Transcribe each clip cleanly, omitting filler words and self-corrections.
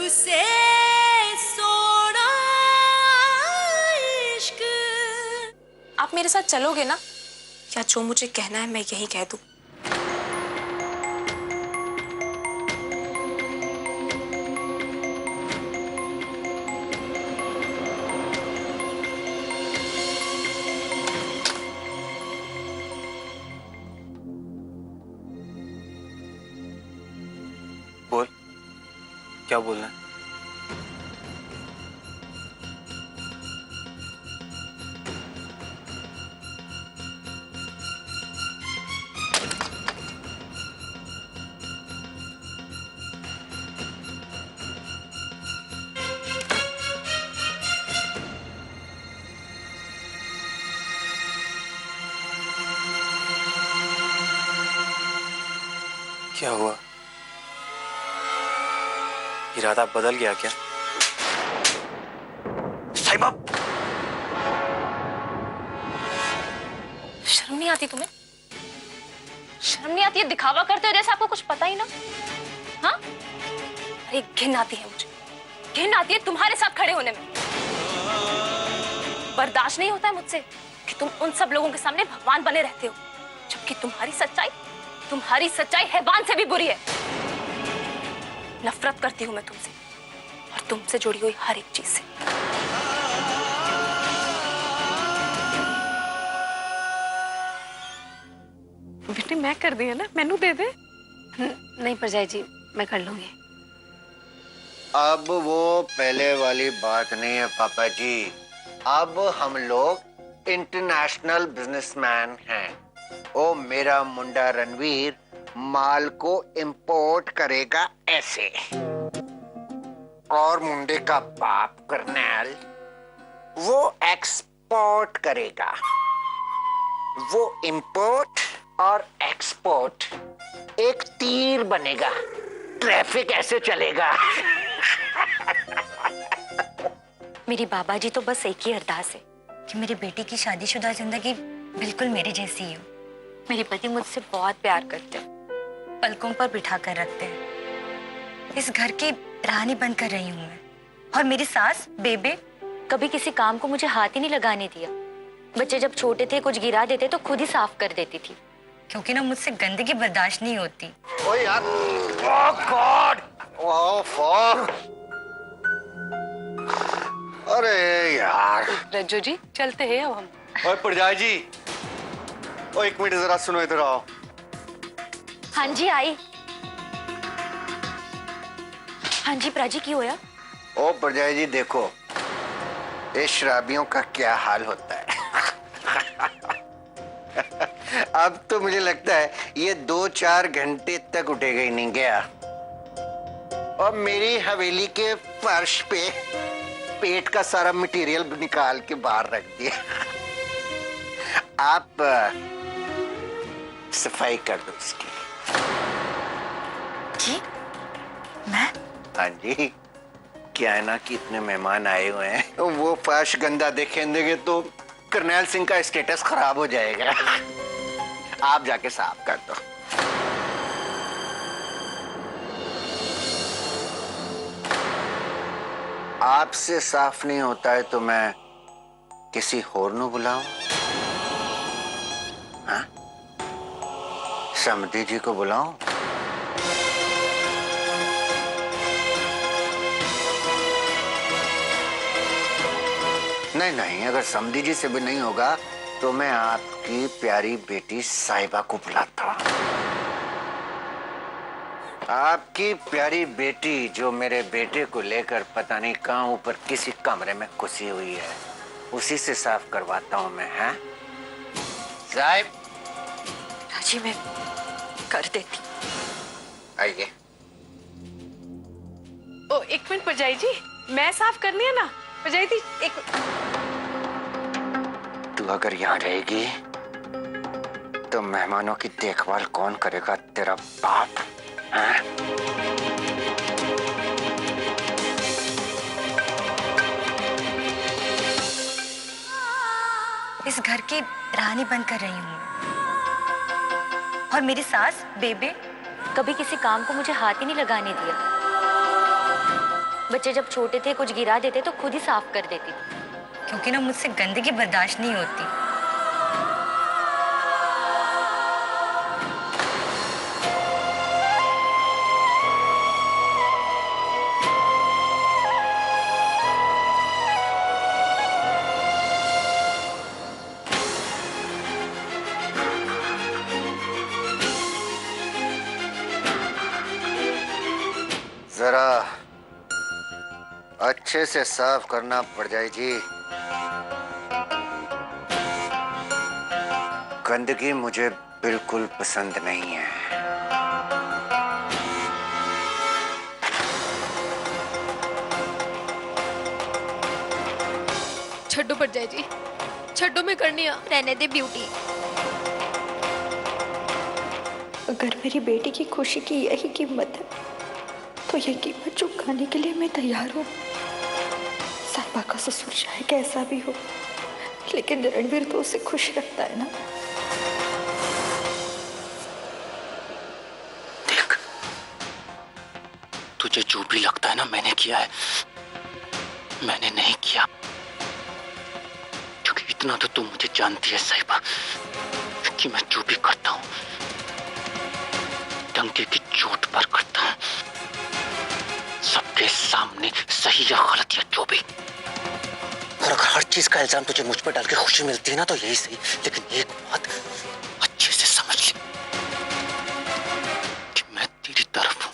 से सोना इश्क। आप मेरे साथ चलोगे ना, या जो मुझे कहना है मैं यही कह दूं? बोल, क्या बोलना है? क्या हुआ? इरादा बदल गया क्या? साहिबा, शर्म नहीं आती तुम्हें? शर्म नहीं आती है? दिखावा करते हो जैसे आपको कुछ पता ही ना। हाँ, अरे घिन आती है मुझे, घिन आती है तुम्हारे साथ खड़े होने में। बर्दाश्त नहीं होता है मुझसे कि तुम उन सब लोगों के सामने भगवान बने रहते हो, जबकि तुम्हारी सच्चाई हैवान से भी बुरी है। नफरत करती हूं मैं तुमसे और तुमसे जुड़ी हुई हर एक चीज से। बेटी मैं कर दी है ना, मैनू दे दे। नहीं परजाई जी, मैं कर लूंगी। अब वो पहले वाली बात नहीं है पापा जी, अब हम लोग इंटरनेशनल बिजनेसमैन हैं। ओ मेरा मुंडा रणवीर माल को इंपोर्ट करेगा ऐसे, और मुंडे का बाप करनेल वो एक्सपोर्ट करेगा। वो इंपोर्ट और एक्सपोर्ट एक तीर बनेगा, ट्रैफिक ऐसे चलेगा। मेरी बाबा जी तो बस एक ही अरदास है कि मेरी बेटी की शादीशुदा जिंदगी बिल्कुल मेरी जैसी ही हो। मेरे पति मुझसे बहुत प्यार करते हैं, पलकों पर बिठा कर रखते हैं। इस घर की रानी बनकर रही हूँ मैं, और मेरी सास बेबे कभी किसी काम को मुझे हाथ ही नहीं लगाने दिया। बच्चे जब छोटे थे कुछ गिरा देते तो खुद ही साफ कर देती थी, क्योंकि ना मुझसे गंदगी बर्दाश्त नहीं होती। ओ यार, ओह गॉड, ओह फक, अरे यार। रज्जू जी चलते हैं अब हम। ओए परजाई जी, ओ एक मिनट जरा सुनो, इधर आओ। हाँ जी आई। हाँ जी प्राजी की होया? ओ परजाई जी देखो, ये शराबियों का क्या हाल होता है। अब तो मुझे लगता है ये 2-4 घंटे तक उठेगा ही नहीं गया, और मेरी हवेली के फर्श पे पेट का सारा मटेरियल निकाल के बाहर रख दिया। आप सफाई कर दो इसकी। जी मैं? हाँ जी, क्या है ना कि इतने मेहमान आए हुए हैं, वो फर्श गंदा देखेंगे तो करनैल सिंह का स्टेटस खराब हो जाएगा। आप जाके साफ कर दो। आपसे साफ नहीं होता है तो मैं किसी होर नू बुलाऊं? हाँ, समधी जी को बुलाऊं? नहीं नहीं, अगर समधी जी से भी नहीं होगा तो मैं आपकी प्यारी बेटी साहिबा को बुलाता हूं। आपकी प्यारी बेटी जो मेरे बेटे को लेकर पता नहीं कहां ऊपर किसी कमरे में घुसी हुई है, उसी से साफ करवाता हूं मैं। हैं साहिब? राजी मैं कर देती। आइए। ओ एक मिनट परजाई जी, मैं साफ करनी है ना। परजाई जी एक, तू अगर यहाँ रहेगी तो मेहमानों की देखभाल कौन करेगा? तेरा बाप। हाँ? इस घर की रानी बनकर रही हूँ, और मेरी सास बेबे कभी किसी काम को मुझे हाथ ही नहीं लगाने दिया। बच्चे जब छोटे थे कुछ गिरा देते तो खुद ही साफ कर देती थी, क्योंकि ना मुझसे गंदगी बर्दाश्त नहीं होती। जरा अच्छे से साफ करना पड़ जाए जी। गंदगी मुझे बिल्कुल पसंद नहीं है। छड्डो पड़ जाए जी, छड्डो में करनी है। रहने दे ब्यूटी। अगर मेरी बेटी की खुशी की यही कीमत है तो ये कीमत चुकाने के लिए मैं तैयार हूँ। साहिबा का ससुर चाहे कैसा भी हो, लेकिन रणवीर तो उसे खुश रखता है ना। देख, तुझे जो भी लगता है ना मैंने किया है, मैंने नहीं किया। क्योंकि इतना तो तू मुझे जानती है साहिबा कि मैं जो भी करता हूँ डंके की चोट पर करता हूँ, सबके सामने, सही या गलत या जो भी। और अगर हर चीज का इल्जाम तुझे मुझ पर डाल के खुशी मिलती है ना तो यही सही, लेकिन एक बात अच्छे से समझ ले कि मैं तेरी तरफ हूं।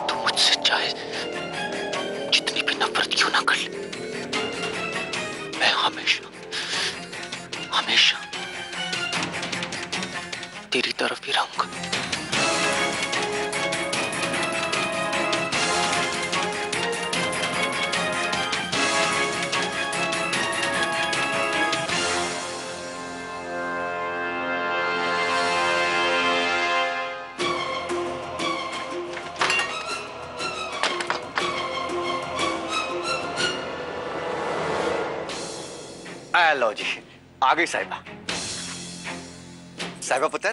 तू मुझसे चाहे जितनी भी नफरत क्यों ना कर ले, मैं हमेशा हमेशा तेरी तरफ ही रहूंगा। लो जी, आ गई साहिबा। साहिबा पुत्र,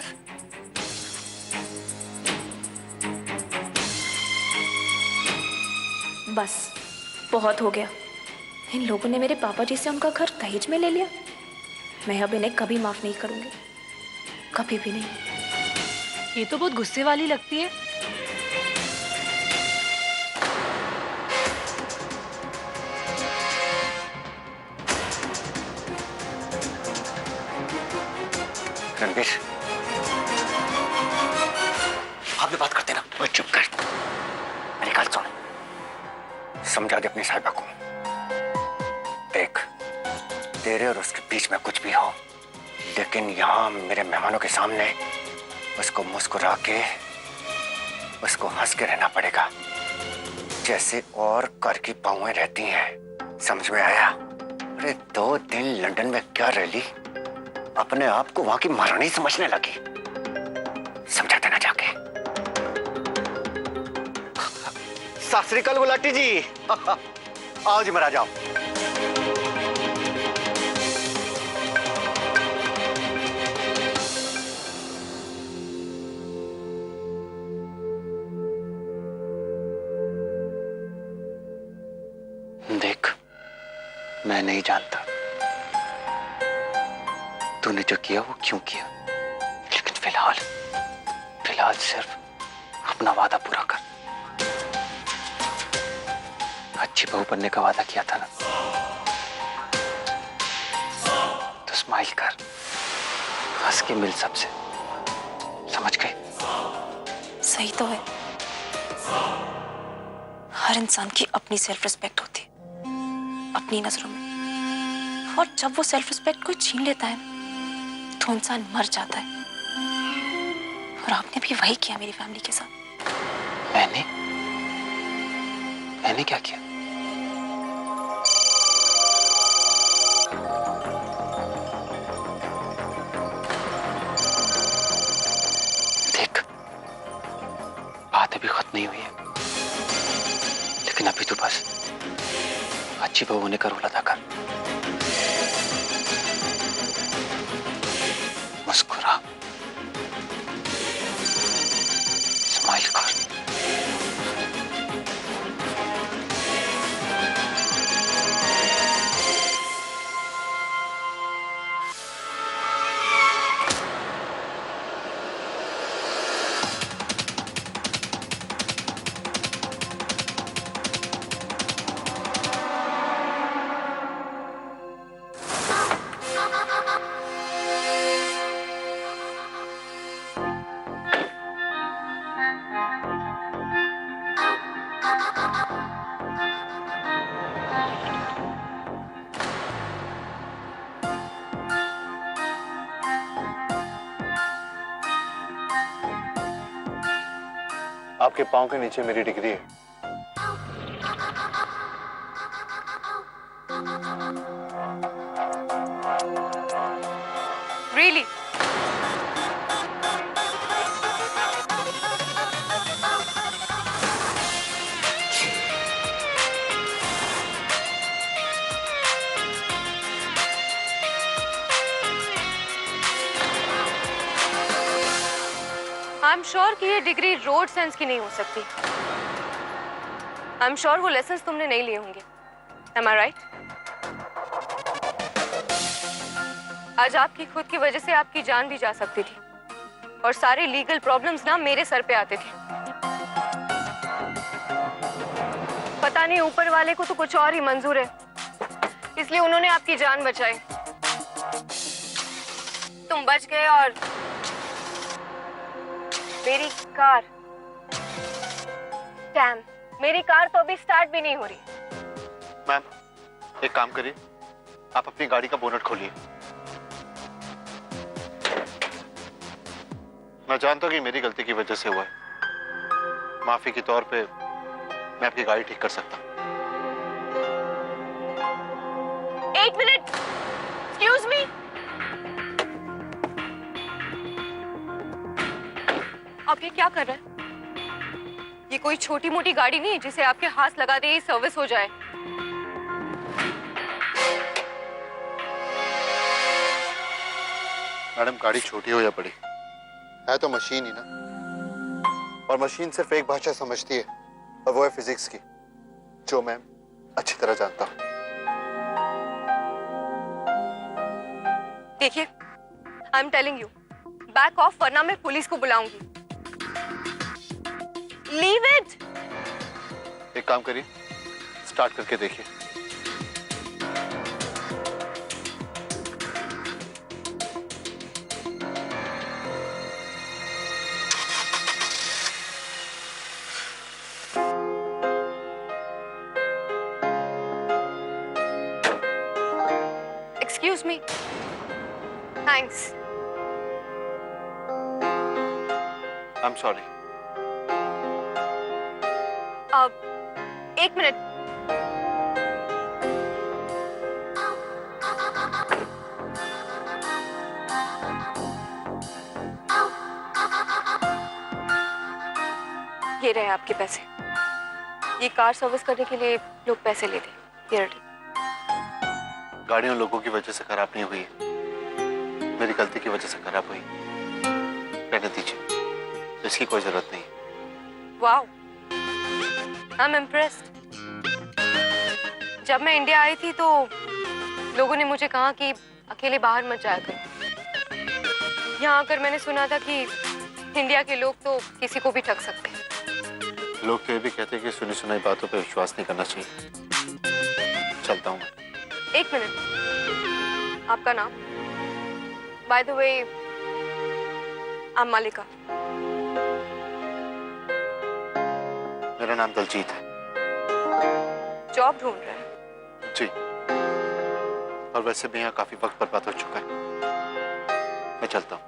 बस बहुत हो गया। इन लोगों ने मेरे पापा जी से उनका घर दहेज में ले लिया। मैं अब इन्हें कभी माफ नहीं करूंगी, कभी भी नहीं। ये तो बहुत गुस्से वाली लगती है। रणवीर, आप भी बात करते ना। वो चुप कर, मेरी बात सुन। समझा दे अपनी साहिबा को। देख, तेरे और उसके बीच में कुछ भी हो, लेकिन यहाँ मेरे मेहमानों के सामने उसको मुस्कुरा के, उसको हंस के रहना पड़ेगा, जैसे और कर की पाँवें रहती हैं। समझ में आया? अरे 2 दिन लंदन में क्या रह ली, अपने आप को वहां की महारानी समझने लगी। समझा देना जाके। सत श्री अकाल गुलाटी जी। आओ जी महाराज, आओ। देख, मैं नहीं जानता तूने जो किया वो क्यों किया, लेकिन फिलहाल सिर्फ अपना वादा पूरा कर। अच्छी बहू बनने का वादा किया था ना, तो स्माइल कर, हंस के मिल सबसे। समझ गए? सही तो है, हर इंसान की अपनी सेल्फ रिस्पेक्ट होती है अपनी नजरों में, और जब वो सेल्फ रिस्पेक्ट कोई छीन लेता है तो इंसान मर जाता है। और आपने भी वही किया मेरी फैमिली के साथ। मैंने क्या किया? देख, बात अभी खत्म नहीं हुई है, लेकिन अभी तो बस अच्छी बहू होने का रोल अदा कर। मुस्कुरा, स्माइल कर। आपके पाँव के नीचे मेरी डिग्री है। Really? आई एम श्योर कि ये डिग्री रोड सेंस की नहीं हो सकती। आई एम श्योर वो लेसन्स तुमने नहीं लिए होंगे। Am I right? आज आपकी खुद की वजह से आपकी जान भी जा सकती थी और सारे लीगल प्रॉब्लम्स ना मेरे सर पे आते थे। पता नहीं ऊपर वाले को तो कुछ और ही मंजूर है, इसलिए उन्होंने आपकी जान बचाई। तुम बच गए और मेरी कार, डैम, मेरी कार तो अभी स्टार्ट भी नहीं हो रही। मैम एक काम करिए, आप अपनी गाड़ी का बोनट खोलिए। मैं जानता हूँ कि मेरी गलती की वजह से हुआ है। माफी के तौर पे मैं आपकी गाड़ी ठीक कर सकता हूँ। एक मिनट, एक्सक्यूज मी। आप ये क्या कर रहे हैं? ये कोई छोटी मोटी गाड़ी नहीं है जिसे आपके हाथ लगा दे सर्विस हो जाए। मैडम गाड़ी छोटी हो या बड़ी, है तो मशीन ही ना, और मशीन सिर्फ एक भाषा समझती है और वो है फिजिक्स की, जो मैं अच्छी तरह जानता हूँ। देखिए, I am telling you, back of वरना मैं पुलिस को बुलाऊंगी। Leave it. एक काम करिए, स्टार्ट करके देखिए। Excuse me, thanks. I am sorry. अब एक मिनट। ये रहे आपके पैसे। ये कार सर्विस करने के लिए लोग पैसे लेते हैं। ये रहे। गाड़ियों लोगों की वजह से खराब नहीं हुई है, मेरी गलती की वजह से खराब हुई। रहने दीजिए, इसकी कोई जरूरत नहीं। Wow, I am impressed. जब मैं इंडिया आई थी तो लोगों ने मुझे कहा कि अकेले बाहर मत जाया करो। यहाँ आकर मैंने सुना था कि इंडिया के लोग तो किसी को भी ठग सकते हैं। लोग तो ये भी कहते हैं कि सुनी सुनाई बातों पे विश्वास नहीं करना चाहिए। चलता हूँ मैं। एक मिनट, आपका नाम? By the way, I am मालिका। मेरा नाम दलजीत है। जॉब ढूंढ रहे हैं? जी, और वैसे भी यहाँ काफी वक्त बर्बाद हो चुका है। मैं चलता हूँ।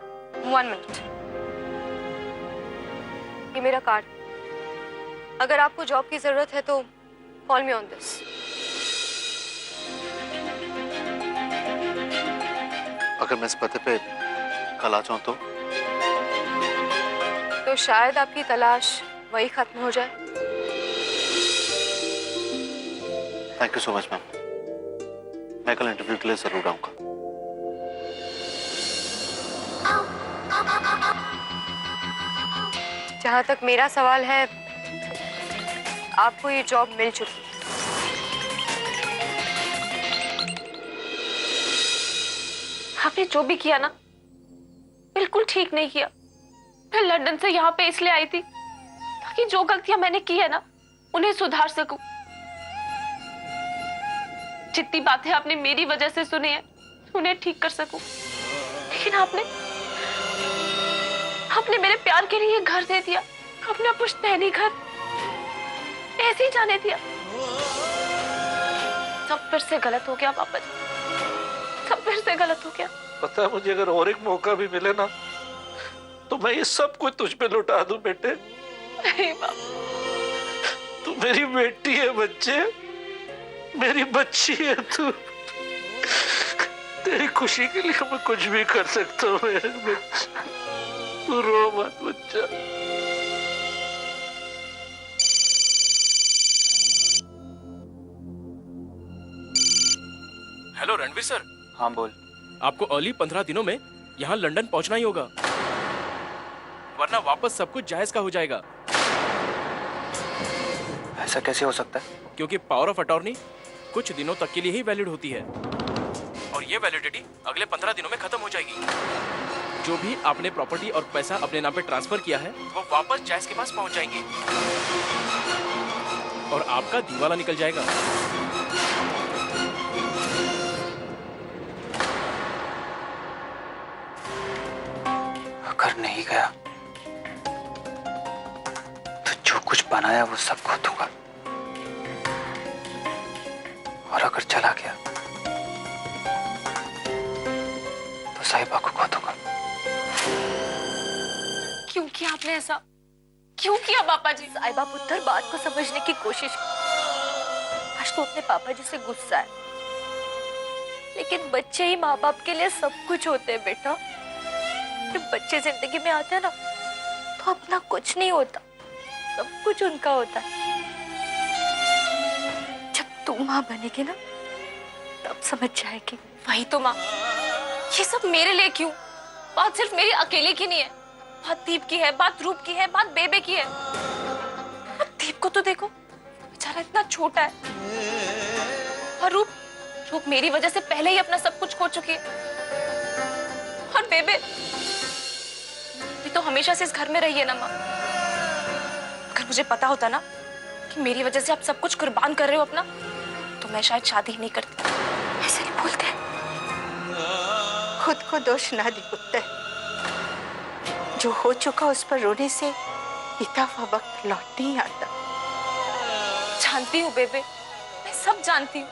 1 मिनट, ये मेरा कार्ड। अगर आपको जॉब की जरूरत है तो कॉल मी ऑन दिस। अगर मैं इस पते पे कल आ जाऊं तो शायद आपकी तलाश वही खत्म हो जाए। Thank you so much ma'am. मैं कल इंटरव्यू के लिए जरूर आऊंगा। जहां तक मेरा सवाल है, आपको ये जॉब मिल चुकी है। आपने जो भी किया ना, बिल्कुल ठीक नहीं किया। मैं लंदन से यहाँ पे इसलिए आई थी ताकि जो गलतियां मैंने की है ना, उन्हें सुधार सकूं। जितनी बातें आपने मेरी वजह से सुनी है, उन्हें ठीक कर सकूं। लेकिन आपने मेरे प्यार के लिए घर दे दिया, अपना पुश्तैनी घर ऐसे ही जाने दिया। सब फिर से गलत हो गया पापा जी, सब फिर से गलत हो गया। पता है मुझे, अगर और एक मौका भी मिले ना तो मैं ये सब कुछ तुझ पे लुटा दूं बेटे। नहीं बाबा, तू मेरी बेटी है बच्चे, मेरी बच्ची है तू। तेरी खुशी के लिए मैं कुछ भी कर सकता हूँ मेरे बच्चे। तू रो मत बच्चा। Hello Ranveer sir. हाँ बोल। आपको अर्ली 15 दिनों में यहाँ लंदन पहुँचना ही होगा, वरना वापस सब कुछ जायज का हो जाएगा। ऐसा कैसे हो सकता है? क्योंकि पावर ऑफ अटॉर्नी कुछ दिनों तक के लिए ही वैलिड होती है और ये वैलिडिटी अगले 15 दिनों में खत्म हो जाएगी। जो भी आपने प्रॉपर्टी और पैसा अपने नाम पे ट्रांसफर किया है वो वापस जायज के पास पहुंच जाएंगे और आपका दिवाला निकल जाएगा। अगर नहीं गया तो जो कुछ बनाया वो सब खो दूंगा, और अगर चला गया तो साहिबा को खो दूंगा। क्यों किया आपने ऐसा? क्यों किया पापा जी? साहिबा पुत्र बात को समझने की कोशिश की। आज तो अपने पापा जी से गुस्सा है, लेकिन बच्चे ही माँ बाप के लिए सब कुछ होते हैं बेटा। जब बच्चे जिंदगी में आते हैं ना तो अपना कुछ नहीं होता, सब कुछ उनका होता है। जब तू माँ बनेगी ना तब समझ जाएगी। वही तो माँ, ये सब मेरे लिए क्यों? बात सिर्फ मेरी अकेले की नहीं है, बात दीप की है, बात रूप की है, बात बेबे की है। दीप को तो देखो, बेचारा इतना छोटा है, और रूप मेरी वजह से पहले ही अपना सब कुछ खो चुकी है। और बेबे भी तो हमेशा से इस घर में रही है ना माँ। अगर मुझे पता होता ना कि मेरी वजह से आप सब कुछ कुर्बान कर रहे हो अपना, तो मैं शायद शादी ही नहीं करती। ऐसे नहीं बोलते, खुद को दोष ना दे पुत्र। जो हो चुका उस पर रोने से बीता हुआ वक्त लौट नहीं आता। जानती हूँ बेबे, मैं सब जानती हूँ,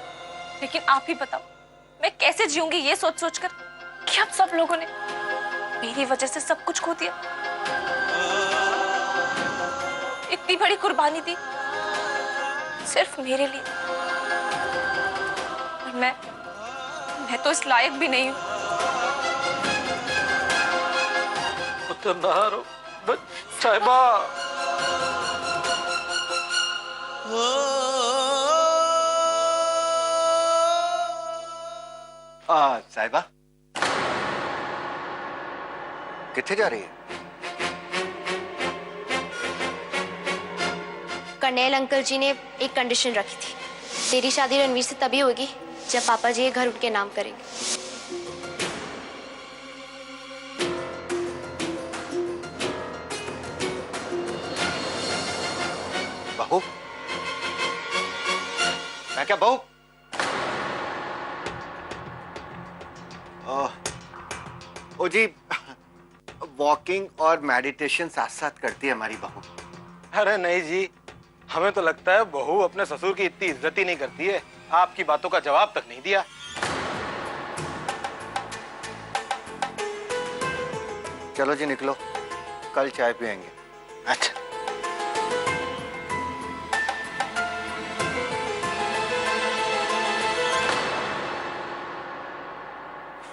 लेकिन आप ही बताओ मैं कैसे जीऊंगी ये सोच सोच कर कि आप सब लोगों ने मेरी वजह से सब कुछ खो दिया। इतनी बड़ी कुर्बानी दी सिर्फ मेरे लिए, और मैं तो इस लायक भी नहीं हूँ। तो ना रो साहिबा। साहिबा किथे जा रही है? कर्नैल अंकल जी ने एक कंडीशन रखी थी, तेरी शादी रणवीर से तभी होगी जब पापा जी ये घर उनके नाम करेंगे। बहू? मैं क्या बहू? ओ जी, वॉकिंग और मेडिटेशन साथ साथ करती है हमारी बहू। अरे नहीं जी, हमें तो लगता है बहू अपने ससुर की इतनी इज्जत ही नहीं करती है। आपकी बातों का जवाब तक नहीं दिया। चलो जी निकलो, कल चाय पियेंगे। अच्छा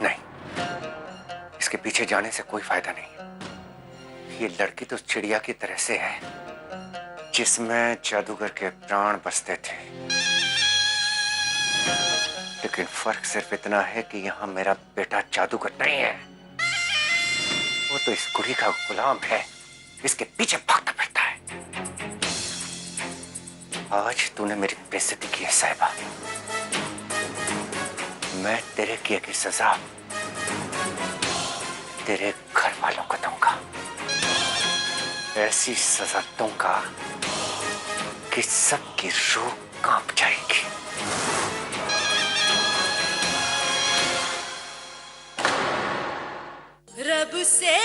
नहीं, इसके पीछे जाने से कोई फायदा नहीं। ये लड़की तो चिड़िया की तरह से है जिसमें जादूगर के प्राण बसते थे, लेकिन फर्क सिर्फ इतना है कि यहाँ मेरा बेटा जादूगर नहीं है, वो तो इस कुड़ी का गुलाम है, इसके पीछे भागता फिरता है। आज तूने मेरी बेइज्जती की है साहिबा, मैं तेरे किए की सजा तेरे घर वालों को दूंगा। ऐसी सजा दूंगा कि सबकी रूह कांप जाएगी। रब से